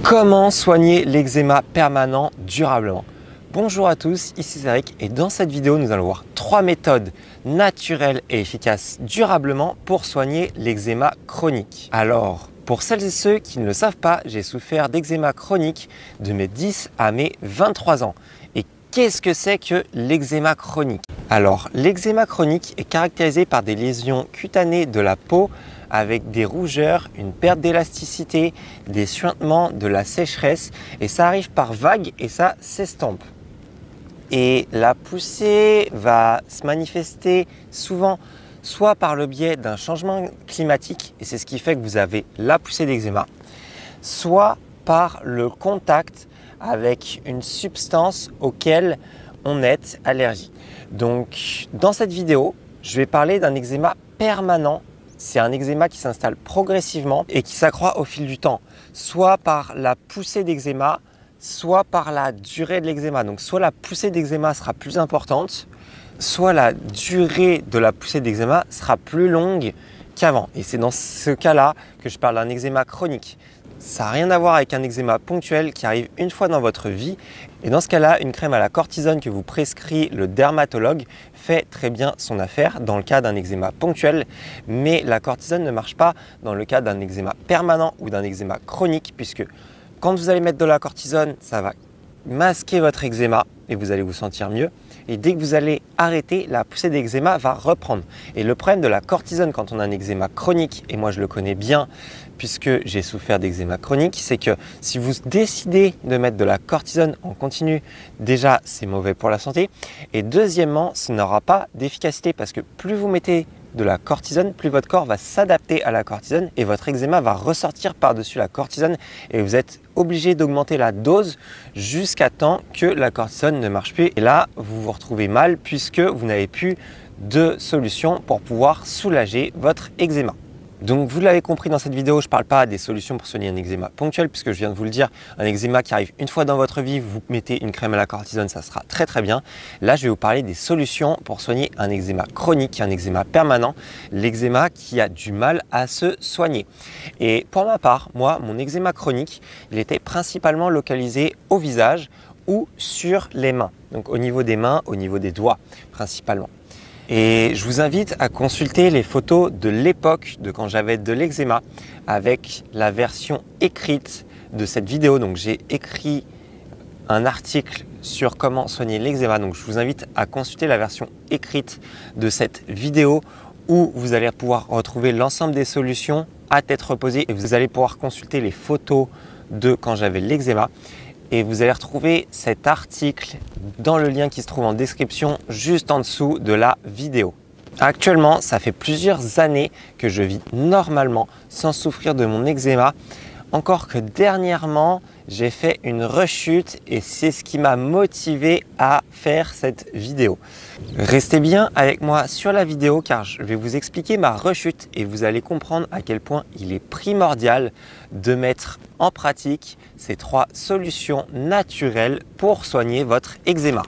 Comment soigner l'eczéma permanent durablement? Bonjour à tous, ici Cédric et dans cette vidéo nous allons voir 3 méthodes naturelles et efficaces durablement pour soigner l'eczéma chronique. Alors, pour celles et ceux qui ne le savent pas, j'ai souffert d'eczéma chronique de mes 10 à mes 23 ans. Et qu'est-ce que c'est que l'eczéma chronique? Alors, l'eczéma chronique est caractérisé par des lésions cutanées de la peau avec des rougeurs, une perte d'élasticité, des suintements, de la sécheresse et ça arrive par vagues et ça s'estompe. Et la poussée va se manifester souvent soit par le biais d'un changement climatique et c'est ce qui fait que vous avez la poussée d'eczéma, soit par le contact avec une substance auquel on est allergique. Donc dans cette vidéo, je vais parler d'un eczéma permanent. C'est un eczéma qui s'installe progressivement et qui s'accroît au fil du temps, soit par la poussée d'eczéma, soit par la durée de l'eczéma. Donc soit la poussée d'eczéma sera plus importante, soit la durée de la poussée d'eczéma sera plus longue qu'avant. Et c'est dans ce cas-là que je parle d'un eczéma chronique. Ça n'a rien à voir avec un eczéma ponctuel qui arrive une fois dans votre vie. Et dans ce cas-là, une crème à la cortisone que vous prescrit le dermatologue fait très bien son affaire dans le cas d'un eczéma ponctuel. Mais la cortisone ne marche pas dans le cas d'un eczéma permanent ou d'un eczéma chronique puisque quand vous allez mettre de la cortisone, ça va masquer votre eczéma et vous allez vous sentir mieux. Et dès que vous allez arrêter, la poussée d'eczéma va reprendre. Et le problème de la cortisone quand on a un eczéma chronique, et moi je le connais bien puisque j'ai souffert d'eczéma chronique, c'est que si vous décidez de mettre de la cortisone en continu, déjà c'est mauvais pour la santé. Et deuxièmement, ça n'aura pas d'efficacité parce que plus vous mettez de la cortisone, plus votre corps va s'adapter à la cortisone et votre eczéma va ressortir par-dessus la cortisone et vous êtes obligé d'augmenter la dose jusqu'à temps que la cortisone ne marche plus. Et là, vous vous retrouvez mal puisque vous n'avez plus de solution pour pouvoir soulager votre eczéma. Donc vous l'avez compris dans cette vidéo, je ne parle pas des solutions pour soigner un eczéma ponctuel puisque je viens de vous le dire, un eczéma qui arrive une fois dans votre vie, vous mettez une crème à la cortisone, ça sera très très bien. Là, je vais vous parler des solutions pour soigner un eczéma chronique, un eczéma permanent, l'eczéma qui a du mal à se soigner. Et pour ma part, moi, mon eczéma chronique, il était principalement localisé au visage ou sur les mains. Donc au niveau des mains, au niveau des doigts principalement. Et je vous invite à consulter les photos de l'époque de quand j'avais de l'eczéma avec la version écrite de cette vidéo. Donc j'ai écrit un article sur comment soigner l'eczéma. Donc je vous invite à consulter la version écrite de cette vidéo où vous allez pouvoir retrouver l'ensemble des solutions à tête reposée et vous allez pouvoir consulter les photos de quand j'avais l'eczéma. Et vous allez retrouver cet article dans le lien qui se trouve en description juste en dessous de la vidéo. Actuellement, ça fait plusieurs années que je vis normalement sans souffrir de mon eczéma. Encore que dernièrement, j'ai fait une rechute et c'est ce qui m'a motivé à faire cette vidéo. Restez bien avec moi sur la vidéo car je vais vous expliquer ma rechute et vous allez comprendre à quel point il est primordial de mettre en pratique ces 3 solutions naturelles pour soigner votre eczéma.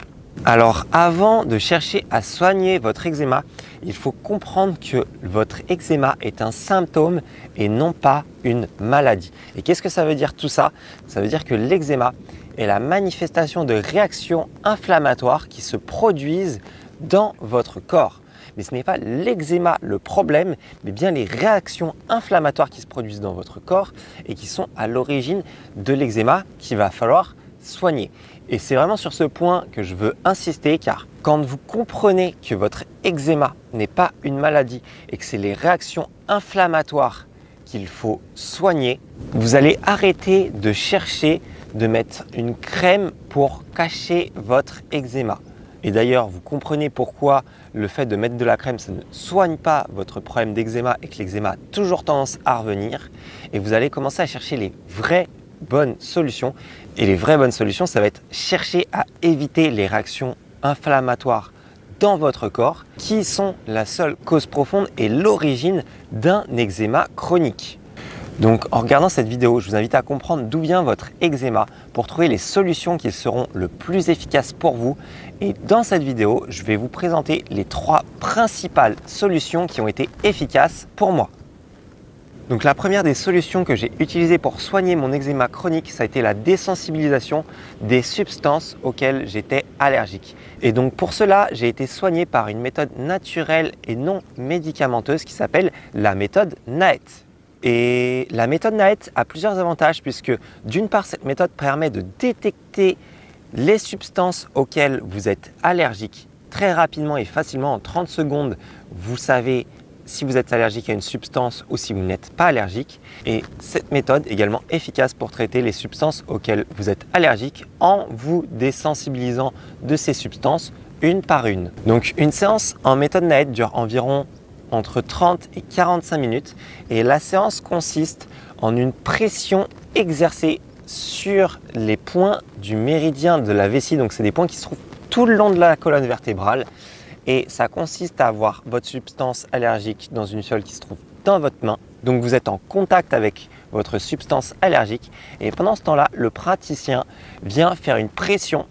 Alors avant de chercher à soigner votre eczéma, il faut comprendre que votre eczéma est un symptôme et non pas une maladie. Et qu'est-ce que ça veut dire tout ça? Ça veut dire que l'eczéma est la manifestation de réactions inflammatoires qui se produisent dans votre corps. Mais ce n'est pas l'eczéma le problème, mais bien les réactions inflammatoires qui se produisent dans votre corps et qui sont à l'origine de l'eczéma qu'il va falloir soigner. Et c'est vraiment sur ce point que je veux insister car quand vous comprenez que votre eczéma n'est pas une maladie et que c'est les réactions inflammatoires qu'il faut soigner, vous allez arrêter de chercher de mettre une crème pour cacher votre eczéma. Et d'ailleurs, vous comprenez pourquoi le fait de mettre de la crème, ça ne soigne pas votre problème d'eczéma et que l'eczéma a toujours tendance à revenir. Et vous allez commencer à chercher les vraies bonnes solutions. Et les vraies bonnes solutions, ça va être chercher à éviter les réactions inflammatoires dans votre corps qui sont la seule cause profonde et l'origine d'un eczéma chronique. Donc en regardant cette vidéo, je vous invite à comprendre d'où vient votre eczéma pour trouver les solutions qui seront le plus efficaces pour vous. Et dans cette vidéo, je vais vous présenter les 3 principales solutions qui ont été efficaces pour moi. Donc la première des solutions que j'ai utilisées pour soigner mon eczéma chronique, ça a été la désensibilisation des substances auxquelles j'étais allergique. Et donc pour cela, j'ai été soigné par une méthode naturelle et non médicamenteuse qui s'appelle la méthode NAET. Et la méthode NAET a plusieurs avantages puisque d'une part, cette méthode permet de détecter les substances auxquelles vous êtes allergique très rapidement et facilement. En 30 secondes, vous savez si vous êtes allergique à une substance ou si vous n'êtes pas allergique. Et cette méthode est également efficace pour traiter les substances auxquelles vous êtes allergique en vous désensibilisant de ces substances une par une. Donc une séance en méthode NAET dure environ entre 30 et 45 minutes et la séance consiste en une pression exercée sur les points du méridien de la vessie. Donc c'est des points qui se trouvent tout le long de la colonne vertébrale. Et ça consiste à avoir votre substance allergique dans une fiole qui se trouve dans votre main. Donc vous êtes en contact avec votre substance allergique et pendant ce temps-là, le praticien vient faire une pression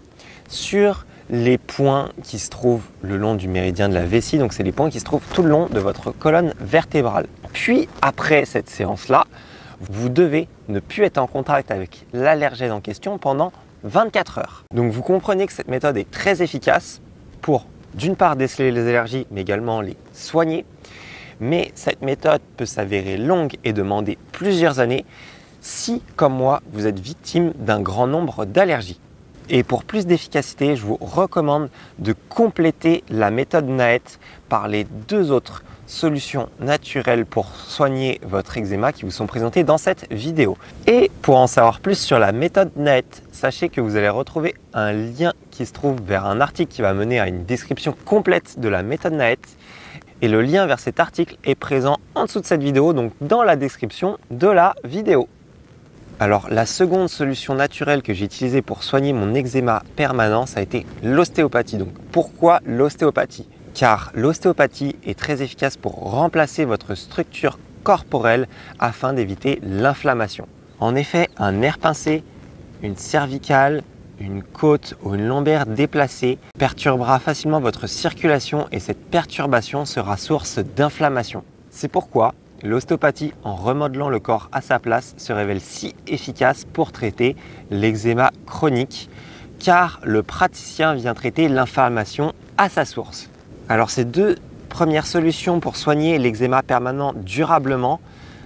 sur les points qui se trouvent le long du méridien de la vessie. Donc c'est les points qui se trouvent tout le long de votre colonne vertébrale. Puis après cette séance-là, vous devez ne plus être en contact avec l'allergène en question pendant 24 heures. Donc vous comprenez que cette méthode est très efficace pour d'une part déceler les allergies, mais également les soigner. Mais cette méthode peut s'avérer longue et demander plusieurs années si, comme moi, vous êtes victime d'un grand nombre d'allergies. Et pour plus d'efficacité, je vous recommande de compléter la méthode NAET par les deux autres solutions naturelles pour soigner votre eczéma qui vous sont présentées dans cette vidéo. Et pour en savoir plus sur la méthode NAET, sachez que vous allez retrouver un lien qui se trouve vers un article qui va mener à une description complète de la méthode NAET. Et le lien vers cet article est présent en dessous de cette vidéo, donc dans la description de la vidéo. Alors la seconde solution naturelle que j'ai utilisée pour soigner mon eczéma permanent, ça a été l'ostéopathie. Donc pourquoi l'ostéopathie ? Car l'ostéopathie est très efficace pour remplacer votre structure corporelle afin d'éviter l'inflammation. En effet, un nerf pincé, une cervicale, une côte ou une lombaire déplacée perturbera facilement votre circulation et cette perturbation sera source d'inflammation. C'est pourquoi l'ostéopathie, en remodelant le corps à sa place, se révèle si efficace pour traiter l'eczéma chronique car le praticien vient traiter l'inflammation à sa source. Alors ces deux premières solutions pour soigner l'eczéma permanent durablement,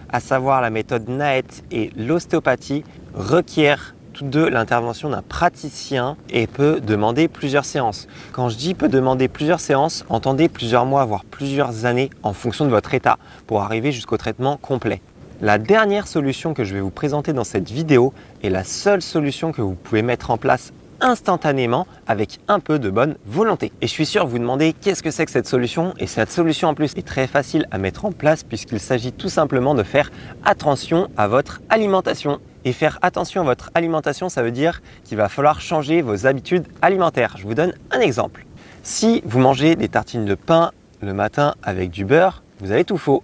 à savoir la méthode NAET et l'ostéopathie, requièrent toutes deux l'intervention d'un praticien et peut demander plusieurs séances. Quand je dis peut demander plusieurs séances, entendez plusieurs mois, voire plusieurs années en fonction de votre état pour arriver jusqu'au traitement complet. La dernière solution que je vais vous présenter dans cette vidéo est la seule solution que vous pouvez mettre en place instantanément avec un peu de bonne volonté. Et je suis sûr que vous demandez qu'est-ce que c'est que cette solution, et cette solution en plus est très facile à mettre en place puisqu'il s'agit tout simplement de faire attention à votre alimentation. Et faire attention à votre alimentation, ça veut dire qu'il va falloir changer vos habitudes alimentaires. Je vous donne un exemple. Si vous mangez des tartines de pain le matin avec du beurre, vous avez tout faux.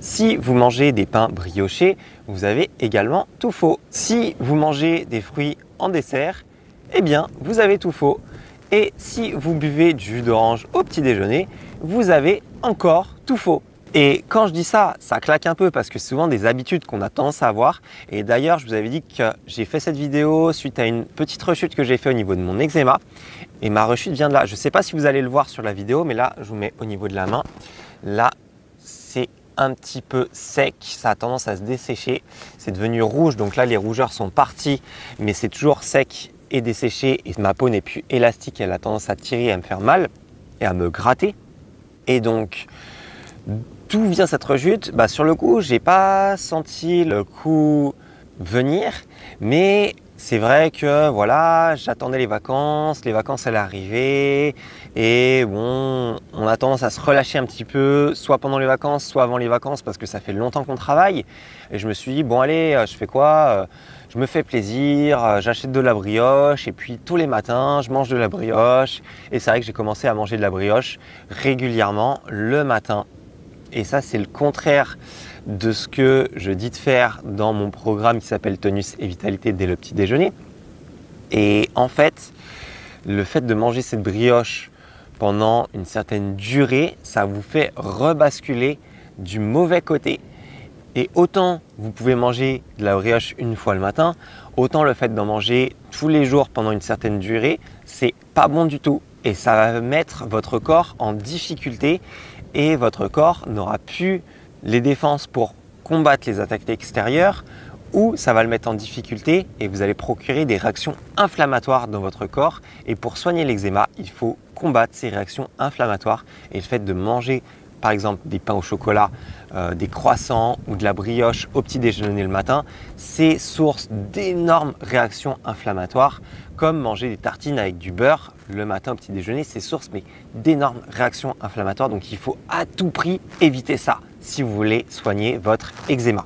Si vous mangez des pains briochés, vous avez également tout faux. Si vous mangez des fruits en dessert, eh bien, vous avez tout faux. Et si vous buvez du jus d'orange au petit déjeuner, vous avez encore tout faux. Et quand je dis ça, ça claque un peu parce que c'est souvent des habitudes qu'on a tendance à avoir. Et d'ailleurs, je vous avais dit que j'ai fait cette vidéo suite à une petite rechute que j'ai fait au niveau de mon eczéma. Et ma rechute vient de là. Je ne sais pas si vous allez le voir sur la vidéo, mais là, je vous mets au niveau de la main. Là, c'est un petit peu sec, ça a tendance à se dessécher. C'est devenu rouge, donc là, les rougeurs sont parties, mais c'est toujours sec et desséché. Et ma peau n'est plus élastique, elle a tendance à tirer et à me faire mal et à me gratter. Et donc, d'où vient cette rechute? Sur le coup, j'ai pas senti le coup venir, mais c'est vrai que voilà, j'attendais les vacances allaient arriver et bon, on a tendance à se relâcher un petit peu, soit pendant les vacances, soit avant les vacances parce que ça fait longtemps qu'on travaille. Et je me suis dit, bon allez, je fais quoi? Je me fais plaisir, j'achète de la brioche et puis tous les matins, je mange de la brioche. Et c'est vrai que j'ai commencé à manger de la brioche régulièrement le matin. Et ça, c'est le contraire de ce que je dis de faire dans mon programme qui s'appelle Tonus et Vitalité dès le petit déjeuner. Et en fait, le fait de manger cette brioche pendant une certaine durée, ça vous fait rebasculer du mauvais côté. Et autant vous pouvez manger de la brioche une fois le matin, autant le fait d'en manger tous les jours pendant une certaine durée, c'est pas bon du tout. Et ça va mettre votre corps en difficulté et votre corps n'aura plus les défenses pour combattre les attaques extérieures, ou ça va le mettre en difficulté et vous allez procurer des réactions inflammatoires dans votre corps. Et pour soigner l'eczéma, il faut combattre ces réactions inflammatoires. Et le fait de manger par exemple des pains au chocolat, des croissants ou de la brioche au petit déjeuner le matin, c'est source d'énormes réactions inflammatoires, comme manger des tartines avec du beurre le matin au petit déjeuner, c'est source d'énormes réactions inflammatoires. Donc il faut à tout prix éviter ça si vous voulez soigner votre eczéma.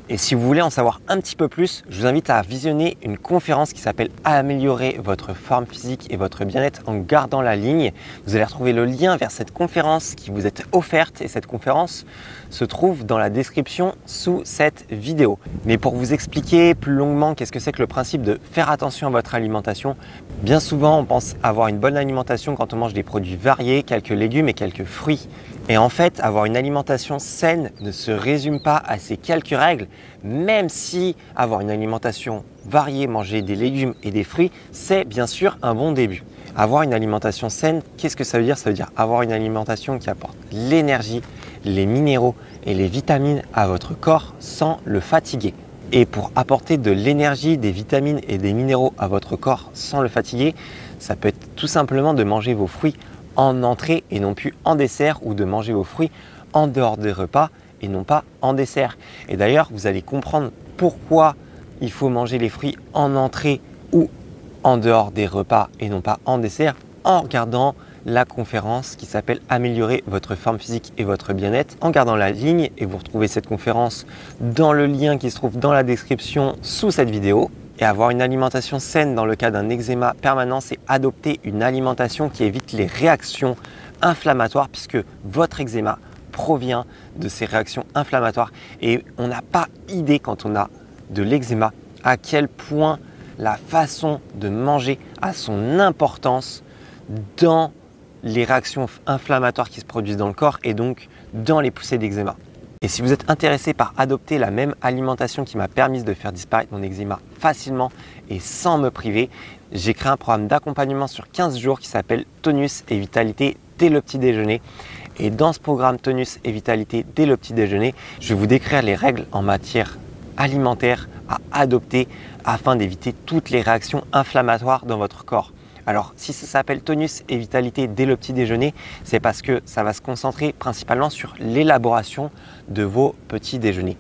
Et si vous voulez en savoir un petit peu plus, je vous invite à visionner une conférence qui s'appelle « Améliorer votre forme physique et votre bien-être en gardant la ligne ». Vous allez retrouver le lien vers cette conférence qui vous est offerte et cette conférence se trouve dans la description sous cette vidéo. Mais pour vous expliquer plus longuement qu'est-ce que c'est que le principe de faire attention à votre alimentation, bien souvent on pense avoir une bonne alimentation quand on mange des produits variés, quelques légumes et quelques fruits. Et en fait, avoir une alimentation saine ne se résume pas à ces quelques règles, même si avoir une alimentation variée, manger des légumes et des fruits, c'est bien sûr un bon début. Avoir une alimentation saine, qu'est-ce que ça veut dire? Ça veut dire avoir une alimentation qui apporte l'énergie, les minéraux et les vitamines à votre corps sans le fatiguer. Et pour apporter de l'énergie, des vitamines et des minéraux à votre corps sans le fatiguer, ça peut être tout simplement de manger vos fruits en entrée et non plus en dessert, ou de manger vos fruits en dehors des repas et non pas en dessert. Et d'ailleurs, vous allez comprendre pourquoi il faut manger les fruits en entrée ou en dehors des repas et non pas en dessert en regardant la conférence qui s'appelle « Améliorer votre forme physique et votre bien-être » en gardant la ligne. Et vous retrouvez cette conférence dans le lien qui se trouve dans la description sous cette vidéo. Et avoir une alimentation saine dans le cas d'un eczéma permanent, c'est adopter une alimentation qui évite les réactions inflammatoires, puisque votre eczéma provient de ces réactions inflammatoires. Et on n'a pas idée quand on a de l'eczéma à quel point la façon de manger a son importance dans les réactions inflammatoires qui se produisent dans le corps et donc dans les poussées d'eczéma. Et si vous êtes intéressé par adopter la même alimentation qui m'a permis de faire disparaître mon eczéma facilement et sans me priver, j'ai créé un programme d'accompagnement sur 15 jours qui s'appelle Tonus et Vitalité dès le petit déjeuner. Et dans ce programme Tonus et Vitalité dès le petit déjeuner, je vais vous décrire les règles en matière alimentaire à adopter afin d'éviter toutes les réactions inflammatoires dans votre corps. Alors, si ça s'appelle Tonus et Vitalité dès le petit déjeuner, c'est parce que ça va se concentrer principalement sur l'élaboration de vos petits déjeuners.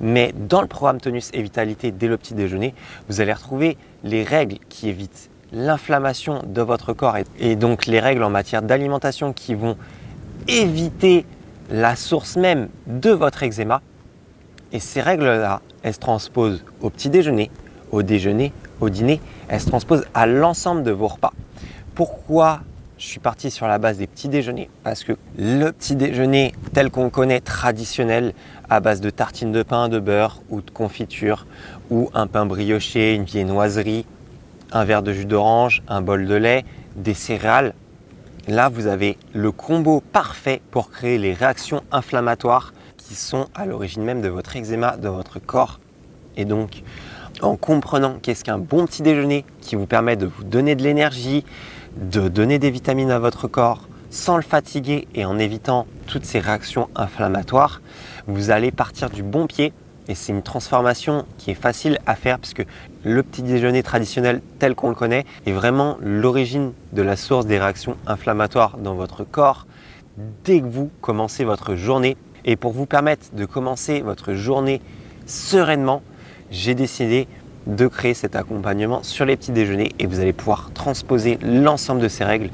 Mais dans le programme Tonus et Vitalité dès le petit déjeuner, vous allez retrouver les règles qui évitent l'inflammation de votre corps et donc les règles en matière d'alimentation qui vont éviter la source même de votre eczéma. Et ces règles-là, elles se transposent au petit déjeuner, au déjeuner, au dîner, elles se transposent à l'ensemble de vos repas. Pourquoi je suis parti sur la base des petits déjeuners? Parce que le petit déjeuner tel qu'on le connaît, traditionnel, à base de tartines de pain, de beurre ou de confiture, ou un pain brioché, une viennoiserie, un verre de jus d'orange, un bol de lait, des céréales, là vous avez le combo parfait pour créer les réactions inflammatoires qui sont à l'origine même de votre eczéma, de votre corps. Et donc, en comprenant qu'est-ce qu'un bon petit déjeuner qui vous permet de vous donner de l'énergie, de donner des vitamines à votre corps sans le fatiguer et en évitant toutes ces réactions inflammatoires, vous allez partir du bon pied. Et c'est une transformation qui est facile à faire puisque le petit déjeuner traditionnel tel qu'on le connaît est vraiment l'origine de la source des réactions inflammatoires dans votre corps dès que vous commencez votre journée. Et pour vous permettre de commencer votre journée sereinement, j'ai décidé de créer cet accompagnement sur les petits déjeuners et vous allez pouvoir transposer l'ensemble de ces règles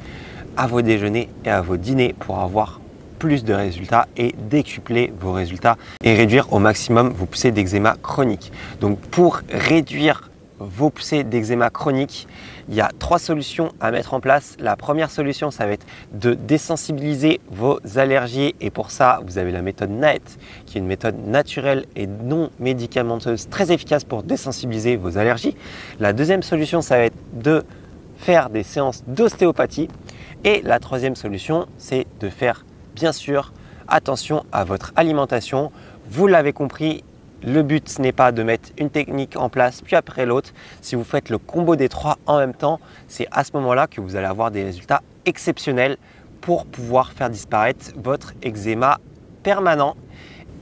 à vos déjeuners et à vos dîners pour avoir plus de résultats et décupler vos résultats et réduire au maximum vos poussées d'eczéma chronique. Donc pour réduire vos poussées d'eczéma chronique, il y a 3 solutions à mettre en place. La première solution, ça va être de désensibiliser vos allergies et pour ça, vous avez la méthode NAET qui est une méthode naturelle et non médicamenteuse très efficace pour désensibiliser vos allergies. La deuxième solution, ça va être de faire des séances d'ostéopathie et la troisième solution, c'est de faire bien sûr attention à votre alimentation. Vous l'avez compris, le but ce n'est pas de mettre une technique en place puis après l'autre. Si vous faites le combo des trois en même temps, c'est à ce moment-là que vous allez avoir des résultats exceptionnels pour pouvoir faire disparaître votre eczéma permanent.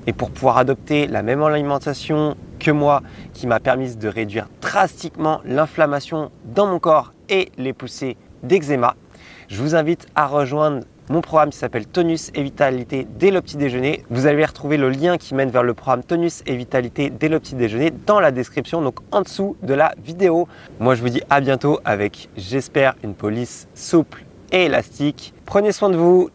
Et pour pouvoir adopter la même alimentation que moi qui m'a permis de réduire drastiquement l'inflammation dans mon corps et les poussées d'eczéma, je vous invite à rejoindre mon programme qui s'appelle Tonus et Vitalité dès le petit déjeuner. Vous allez retrouver le lien qui mène vers le programme Tonus et Vitalité dès le petit déjeuner dans la description, donc en dessous de la vidéo. Moi je vous dis à bientôt avec, j'espère, une police souple et élastique. Prenez soin de vous.